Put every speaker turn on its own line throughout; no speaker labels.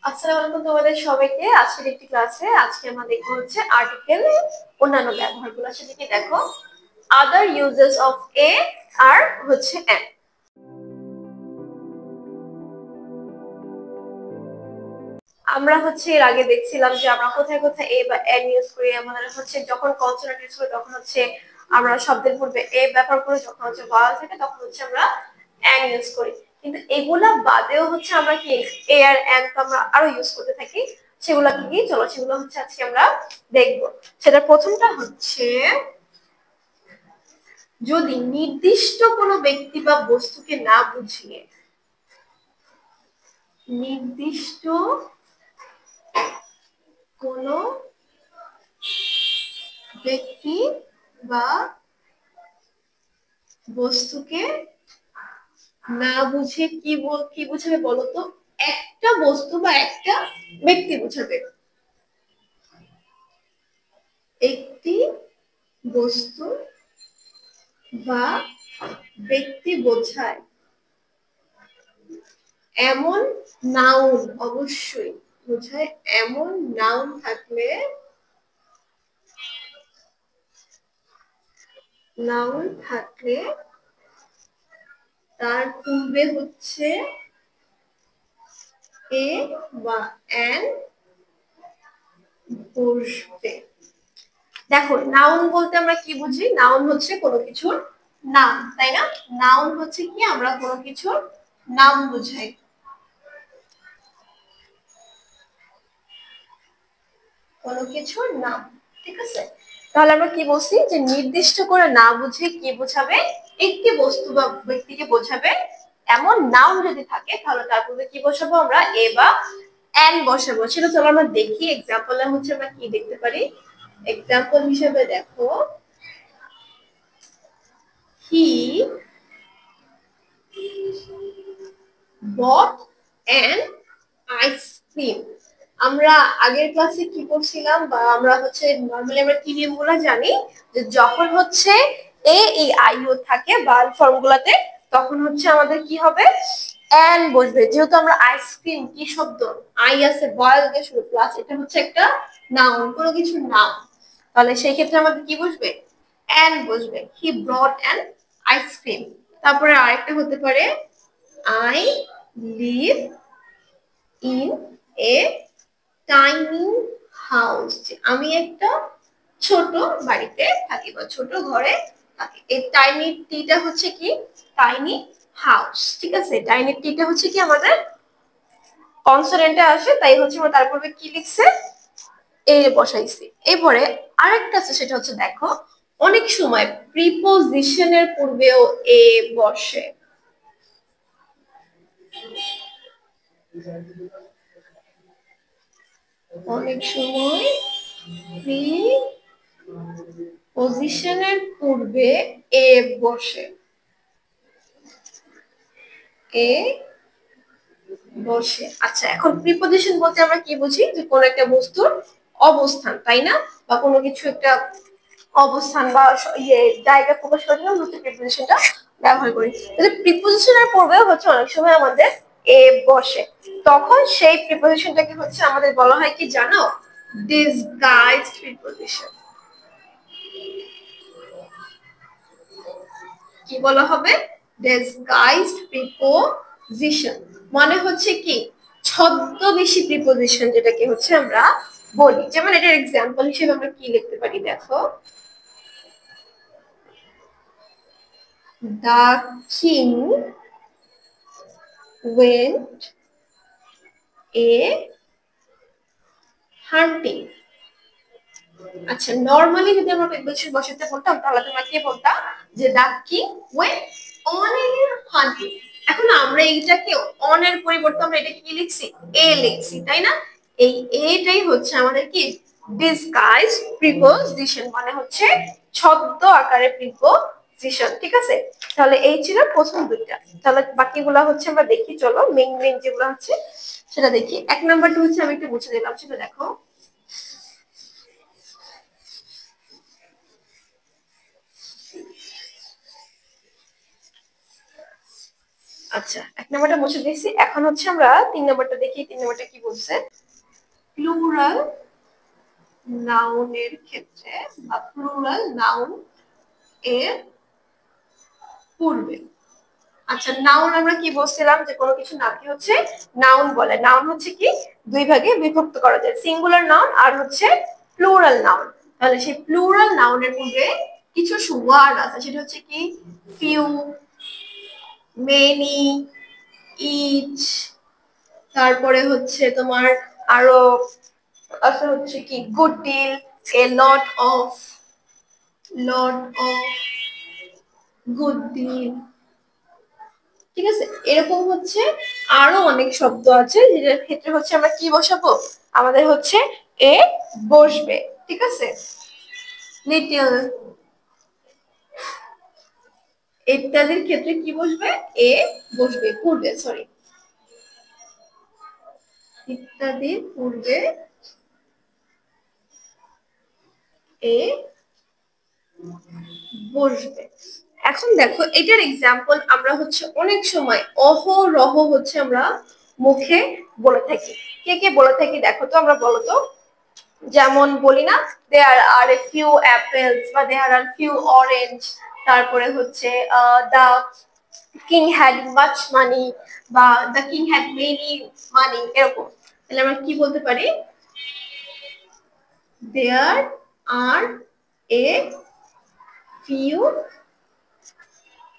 আসসালামু আলাইকুম তোমাদের সবাইকে। আজকের একটি ক্লাসে আজকে আমরা দেখবো হচ্ছে আর্টিকেল অন্যান্য ব্যবহারগুলো। সেদিকে দেখো আদার ইউজেস অফ এ আর হচ্ছে এন। আমরা হচ্ছে এর আগে দেখছিলাম যে আমরা কোথায় কোথায় এ বা এন ইউজ করি। আমাদের হচ্ছে যখন কনসোনেন্ট ইউজ করি তখন হচ্ছে আমরা শব্দের পূর্বে এ ব্যবহার করি, যখন হচ্ছে ভাওয়াল থাকে তখন হচ্ছে আমরা এন ইউজ করি। কিন্তু এগুলা বাদেও হচ্ছে আমরা কি এ আর এন তো আমরা আরো ইউজ করতে থাকি। সেগুলা কি কি, চলো সেগুলো হচ্ছে আজকে আমরা দেখবো। সেটা প্রথমটা হচ্ছে যদি নির্দিষ্ট কোনো ব্যক্তি বা বস্তুকে না বুঝিয়ে নির্দিষ্ট কোনো ব্যক্তি বা বস্তুকে না বুঝে কি বুঝাবে বলতো? একটা বস্তু বা একটা ব্যক্তি বুঝাবে। একটি বস্তু বা ব্যক্তি বোঝায় এমন নাউন, অবশ্যই বোঝায় এমন নাউন থাকলে তার পূর্বে হচ্ছে এ বা এন বসবে। দেখো নাউন বলতে আমরা কি বুঝি? নাউন হচ্ছে কোনো কিছুর নাম, তাই না? নাউন হচ্ছে কি, আমরা কোনো কিছুর নাম বুঝাই। কোনো কিছুর নাম, ঠিক আছে? তাহলে আমরা কি বলছি যে নির্দিষ্ট করে না বুঝে কি বোঝাবে? একটি বস্তু বা ব্যক্তিকে বোঝাবে এমন নাউন যদি থাকে তাহলে তার পূর্বে কি বসাবো? আমরা এ বা এন বসাবো। সেটা চলো আমরা দেখি। এক্সাম্পলে হচ্ছে আমরা কি দেখতে পারি। এক্সাম্পল হিসেবে দেখো, হি bought an ice cream. আমরা আগের ক্লাসে কি করছিলাম, বা আমরা হচ্ছে নরমালি আমরা কি নিয়মগুলো জানি, যে যখন হচ্ছে এ এই আই ও থাকে ভার্ব ফর্মগুলোতে তখন হচ্ছে আমাদের কি হবে? এন বসবে। যেহেতু আমরা আইসক্রিম কি শব্দ, আই আছে ভয়েল দিয়ে শুরু, প্লাস এটা হচ্ছে একটা নাউন, কোনো কিছুর নাম, তাহলে সেই ক্ষেত্রে আমাদের কি বসবে? এন বসবে। হি ব্রট অ্যান আইসক্রিম। তারপরে আরেকটা হতে পারে I live in a tiny house. আমি একটা ছোট বাড়িতে থাকি বা ছোট ঘরে থাকি। এই টাইনি টিটা হচ্ছে কি? টাইনি হাউস, ঠিক আছে? টাইনি টিটা হচ্ছে কি আমাদের কনসোনেন্টে আসে, তাই হচ্ছে আমরা তারপরে কি লিখছে? এ বসাইছি। এরপরে আরেকটা আছে, সেটা হচ্ছে দেখো অনেক সময় প্রিপোজিশনের পূর্বেও এ বসে। অনেক সময় প্রিপোজিশনের পূর্বে এ বসে। এ বসে। আচ্ছা, এখন প্রিপোজিশন বলতে আমরা কি বুঝি? যে কোন একটা বস্তুর অবস্থান, তাই না? বা কোনো কিছু একটা অবস্থান বা জায়গা প্রকাশ করার জন্য হচ্ছে প্রিপোজিশনটা ব্যবহার করি। তাহলে প্রিপোজিশনের পূর্বে হচ্ছে অনেক সময় আমাদের এ বসে। তখন সেই প্রিপোজিশনটাকে হচ্ছে আমাদের বলা হয় কি জানো? Disguised preposition. কি বলা হবে? ডিসগাইজড প্রিপোজিশন মানে হচ্ছে কি? ছদ্মবেশী প্রিপোজিশন, যেটাকে হচ্ছে আমরা বলি। যেমন এটার এক্সাম্পল হিসেবে আমরা কি লিখতে পারি দেখো, the king went a hunting. আচ্ছা, নরমালি যদি আমরা প্রিপোজিশন বসাতে বলতাম তাহলে তোমরা কি বলতা? যে the king went on a hunting. এখন আমরা এইটাকে অন এর পরিবর্তে আমরা এটাকে কি লিখছি? এ লিখছি, তাই না? এই এটাই হচ্ছে আমাদের কি? ডিসগাইজ প্রিপোজিশন, মানে হচ্ছে ছদ্ম আকারে প্রিপোজিশন, ঠিক আছে? তাহলে এই ছিল প্রথম দুইটা। তাহলে বাকিগুলা হচ্ছে আমরা দেখি, চলো মেইন মেইন যেগুলো হচ্ছে সেটা দেখি। এক নাম্বারটা হচ্ছে আমি একটু মুছে দিলাম, সেটা দেখো। আচ্ছা, 1 নাম্বারটা মুছে দিয়েছি। এখন হচ্ছে আমরা 3 নাম্বারটা দেখি। 3 নাম্বারটা কি বলছে? প্লুরাল নাউনের ক্ষেত্রে বা প্লুরাল নাউন এর পূর্বে। আচ্ছা, নাউন আমরা কি বলছিলাম যে কোনো কিছু নামকে হচ্ছে নাউন বলে। নাউন হচ্ছে কি দুই ভাগে বিভক্ত করা যায়, সিঙ্গুলার নাউন আর হচ্ছে প্লুরাল নাউন। তাহলে সেই প্লুরাল নাউনের পূর্বে কিছু ওয়ার্ড আছে, সেটা হচ্ছে কি ফিউ, মেনি, ইচ, তারপরে হচ্ছে তোমার আরো আছে হচ্ছে কি good deal, a lot of, lot of, good deal. ঠিক আছে, এরকম হচ্ছে আরো অনেক শব্দ আছে যেটার ক্ষেত্রে হচ্ছে আমরা কি বসাবো, আমাদের হচ্ছে এ বসবে। ঠিক আছে, লিটল ইত্যাদির ক্ষেত্রে কি বসবে, এ বসবে পূর্বে, সরি, ইত্যাদির পূর্বে এ বসবে। এখন দেখো এটার এক্সাম্পল আমরা হচ্ছে অনেক সময় অহরহ হচ্ছে আমরা মুখে বলে থাকি। কে কে বলে থাকি দেখো তো, আমরা বলো তো। যেমন বলি না, দেয়ার আর এ ফিউ অ্যাপেলস বা দেয়ার আর ফিউ অরেঞ্জ, তারপরে হচ্ছে the king had much money বা the king had many money, এরকম। তাহলে আমরা কি বলতে পারি, there are a few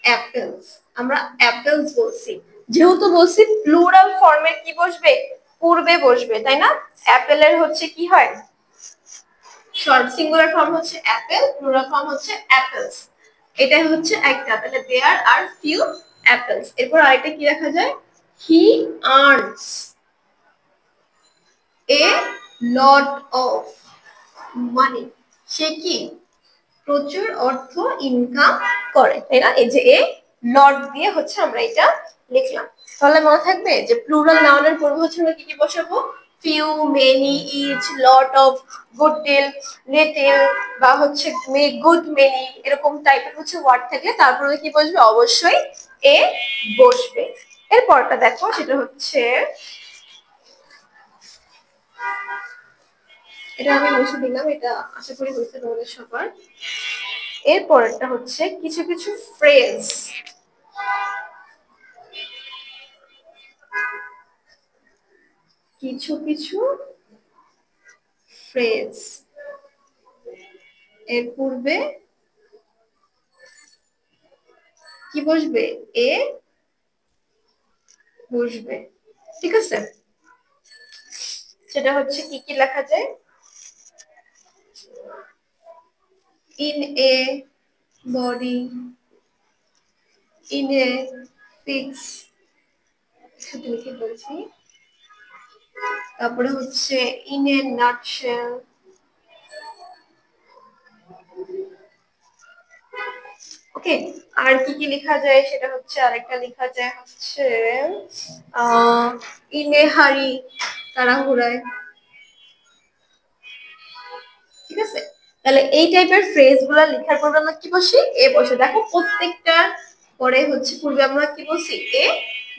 apples. আমরা অ্যাপেলস বলছি, যেহেতু বলছি প্লুরাল ফর্মে কি বসবে, পূর্বে বসবে, তাই না? অ্যাপেলের হচ্ছে কি হয়, শর্ট সিঙ্গুলার ফর্ম হচ্ছে অ্যাপেল, প্লুরাল ফর্ম হচ্ছে অ্যাপেলস। এটাই হচ্ছে একটা। তাহলে দেয়ার আর ফিউ অ্যাপেলস। এরপর আরেকটা কি দেখা যায়, হি earns A lot of money. সে কি প্রচুর অর্থ ইনকাম করে, তাই না? এই যে এ লট দিয়ে হচ্ছে আমরা এটা লিখলাম। তাহলে মনে থাকবে যে প্লুরাল নাউনের পূর্বে হচ্ছে আমরা কি কি বসাবো, few, many, each, lot of, good deal, little বা হচ্ছে গুড মেনি, এরকম টাইপের হচ্ছে ওয়ার্ড থাকলে তারপরে কি বসবে, অবশ্যই এ বসবে। এরপরটা দেখো, সেটা হচ্ছে, এটা আমি মুছে দিলাম, এটা আশা করি হয়েছে তোমাদের সবার। এরপরটা হচ্ছে কিছু কিছু ফ্রেজ, কিছু কিছু ফ্রেজ এর পূর্বে কি বসবে, এ বসবে। ঠিক আছে, সেটা হচ্ছে কি কি লেখা যায়, in a body, in a fix, শুধু লিখে বলছি। তারপরে হচ্ছে ইন এ নাটশেল, ওকে। আর কি কি লেখা যায়, সেটা হচ্ছে আরেকটা লেখা যায় হচ্ছে ইন এ হারি, তাড়াহুড়ায়। ঠিক আছে, তাহলে এই টাইপের ফ্রেজ গুলা লেখার পর আমরা কি বসি, এ বসে। দেখো প্রত্যেকটা পরে হচ্ছে পূর্বে আমরা কি বলছি, এ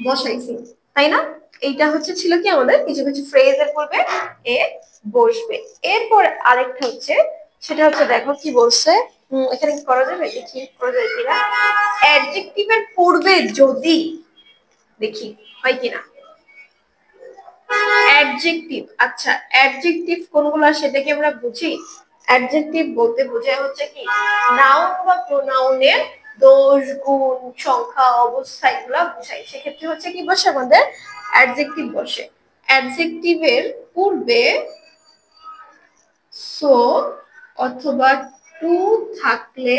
বসাইছি, তাই না? এইটা হচ্ছে ছিল কি আমাদের কিছু কিছু ফ্রেজের পূর্বে এ বসবে। এরপর আরেকটা হচ্ছে, সেটা হচ্ছে দেখো কি বলছে, এখানে কি করা যাবে, দেখি করা যায় কিনা। অ্যাডজেক্টিভের পূর্বে যদি, দেখি হয় কিনা, অ্যাডজেক্টিভ। আচ্ছা, অ্যাডজেক্টিভ কোনগুলো সেটা কি আমরা বুঝি। অ্যাডজেক্টিভ বলতে বোঝায় হচ্ছে কি নাউন বা প্রোনাউনের দোষ, গুণ, সংখ্যা, অবস্থা, এগুলা বোঝায়। সেক্ষেত্রে হচ্ছে কি বসে, আমাদের অ্যাডজেক্টিভ বসে। অ্যাডজেক্টিভের পূর্বে সো অথবা টু থাকলে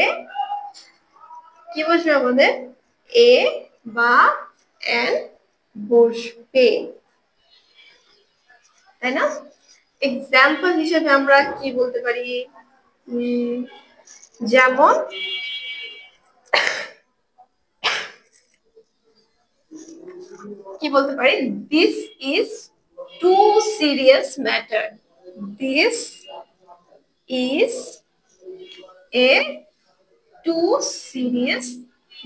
কি বসবে আমাদের, এ বা এন বসবে, তাই না? এক্সাম্পল হিসেবে আমরা কি বলতে পারি, যেমন কি বলতে পারি, this is too serious matter, this is a too serious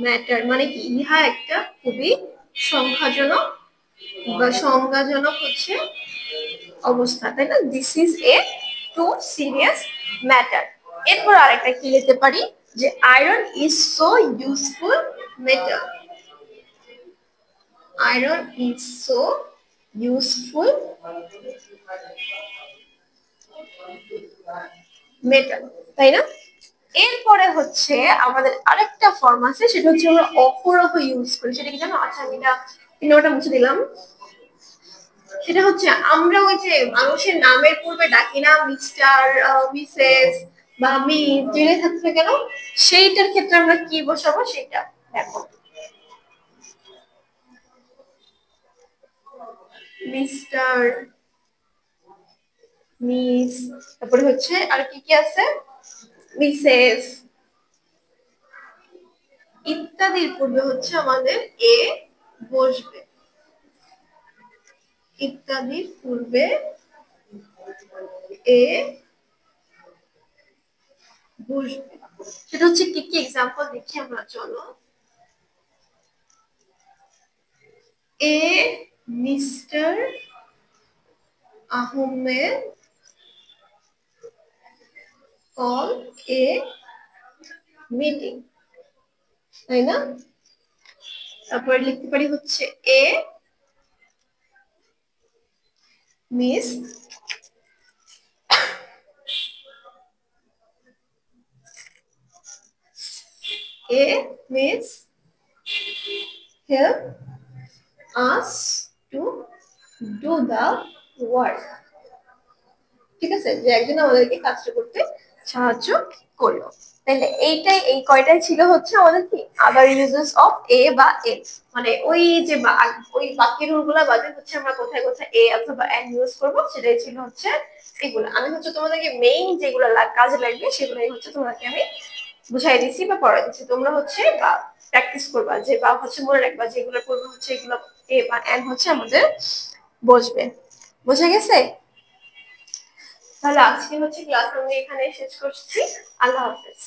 matter, মানে কি ইহা একটা খুবই সংখ্যাজনক বা সংজ্ঞাজনক হচ্ছে অবস্থা, তাই না? This is a too serious matter. এরপর আরেকটা কি লিখতে পারি যে iron is so useful metal. Iron is so useful metal, তাই না? এরপরে হচ্ছে আমাদের আরেকটা ফর্ম আছে, সেটা হচ্ছে আমরা অহরহ ইউজ করি। সেটা কি জানো? আচ্ছা আমি এটা নোটা মুছে দিলাম। সেটা হচ্ছে আমরা ওই যে মানুষের নামের পূর্বে ডাকি না মিস্টার, মিসেস বা মিস, জেনে থাকছে কেন, সেইটার ক্ষেত্রে আমরা কি বসাবো সেটা দেখো। মিস্টার, মিস, তারপরে হচ্ছে আর কি কি আছে, মিসেস ইত্যাদির পূর্বে হচ্ছে আমাদের এ বসবে। ইত্যাদির পূর্বে এ বসবে। সেটা হচ্ছে কি কি এক্সাম্পল দেখি আমরা, চলো। A mister Ahmed call a meeting, তাই না? তারপরে লিখতে পারি হচ্ছে a miss a miss help us to do the work. ঠিক আছে, যে একজন আমাদেরকে কাজটা করতে সাহায্য করলো। তাহলে এই কয়টাই ছিল হচ্ছে আমাদের কি আদার ইউজেস অফ এ বা এন, মানে ওই যে ওই বাকি রুল গুলা বাদে হচ্ছে আমরা কোথায় কোথায় এ অথবা এন ইউজ করব, সেটাই ছিল হচ্ছে এগুলো। আমি হচ্ছে তোমাদেরকে মেইন যেগুলো কাজে লাগবে সেগুলোই হচ্ছে তোমাকে আমি বুঝাই দিচ্ছি বা পড়াই দিচ্ছি। তোমরা হচ্ছে বা প্র্যাকটিস করবা, যে বা হচ্ছে মনে রাখবা যেগুলো করবো হচ্ছে এগুলো এ বা এন হচ্ছে আমাদের বসবে। বোঝা গেছে? তাহলে আজকে হচ্ছে ক্লাস আমি এখানে শেষ করছি। আল্লাহ হাফেজ।